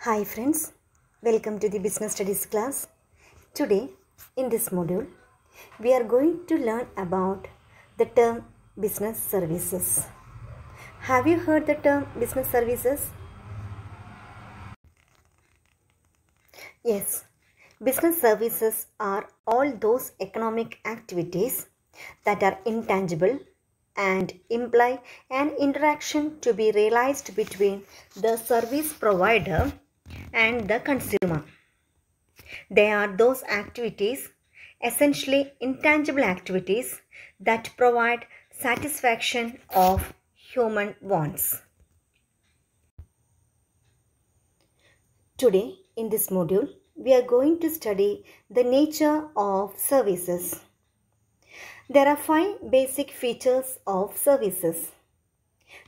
Hi friends, welcome to the Business Studies class. Today in this module, we are going to learn about the term business services. Have you heard the term business services? Yes, business services are all those economic activities that are intangible and imply an interaction to be realized between the service provider and the consumer. They are those activities, essentially intangible activities, that provide satisfaction of human wants. Today, in this module, we are going to study the nature of services. There are 5 basic features of services.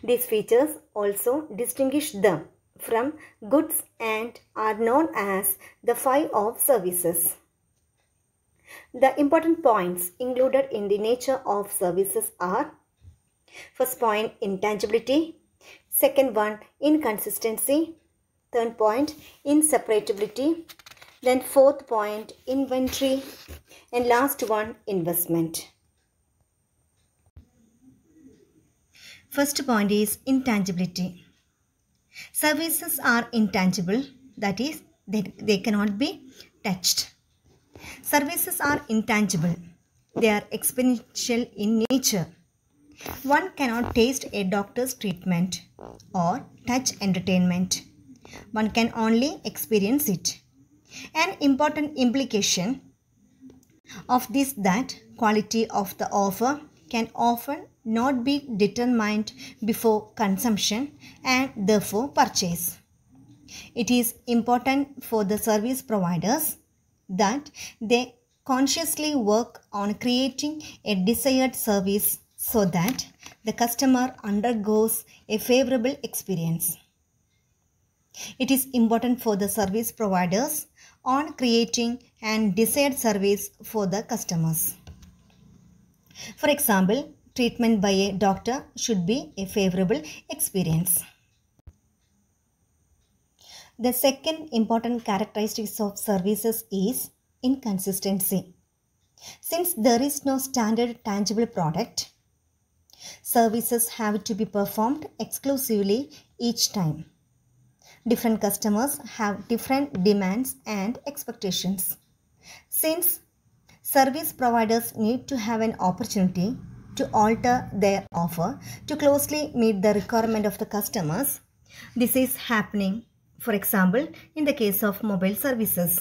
These features also distinguish them from goods and are known as the 5 of services. The important points included in the nature of services are: first point, intangibility; second one, inconsistency; third point, inseparability; then fourth point, inventory; and last one, investment. First point is intangibility. Services are intangible, that is, they cannot be touched. Services are intangible. They are experiential in nature. One cannot taste a doctor's treatment or touch entertainment. One can only experience it. An important implication of this that quality of the offer can often not be determined before consumption and therefore purchase. It is important for the service providers that they consciously work on creating a desired service so that the customer undergoes a favorable experience. It is important for the service providers on creating an desired service for the customers. For example, treatment by a doctor should be a favorable experience. The second important characteristic of services is inconsistency. Since there is no standard tangible product, services have to be performed exclusively each time. Different customers have different demands and expectations. Since service providers need to have an opportunity to alter their offer to closely meet the requirement of the customers, this is happening, for example, in the case of mobile services.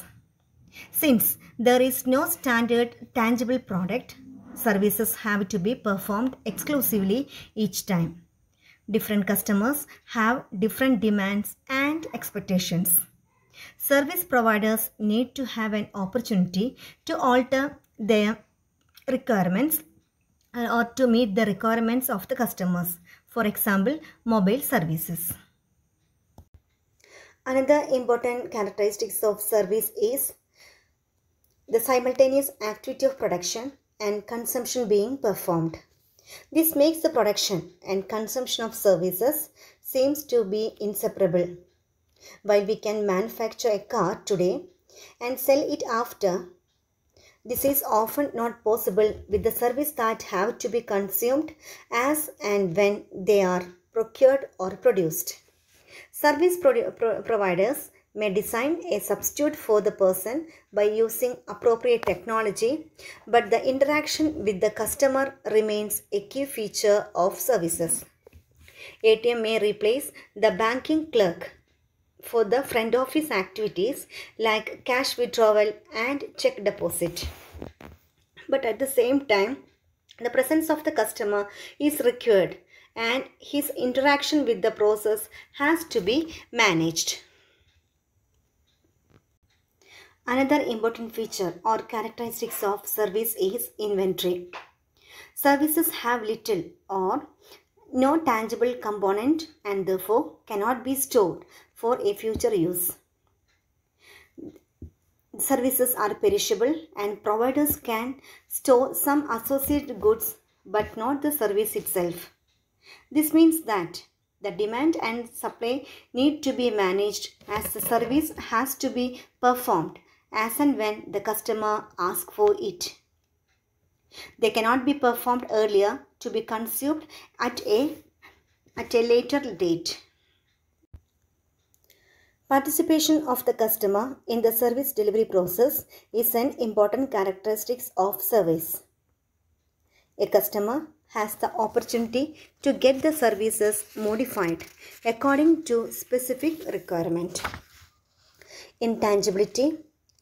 Since there is no standard tangible product, services have to be performed exclusively each time. Different customers have different demands and expectations. Service providers need to have an opportunity to alter their requirements or to meet the requirements of the customers. For example, mobile services. Another important characteristics of service is the simultaneous activity of production and consumption being performed. This makes the production and consumption of services seems to be inseparable. While we can manufacture a car today and sell it after, this is often not possible with the service that have to be consumed as and when they are procured or produced. Service providers may design a substitute for the person by using appropriate technology, but the interaction with the customer remains a key feature of services. ATM may replace the banking clerk for the front office activities like cash withdrawal and check deposit. But at the same time, the presence of the customer is required and his interaction with the process has to be managed. Another important feature or characteristics of service is inventory. Services have little or no tangible component and therefore cannot be stored for a future use. Services are perishable and providers can store some associated goods but not the service itself. This means that The demand and supply need to be managed as the service has to be performed as and when the customer asks for it. They cannot be performed earlier to be consumed at a later date. Participation of the customer in the service delivery process is an important characteristic of service. A customer has the opportunity to get the services modified according to specific requirement. Intangibility,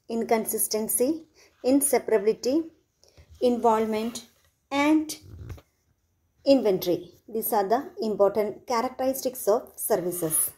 inconsistency, inseparability, involvement, and inventory. These are the important characteristics of services.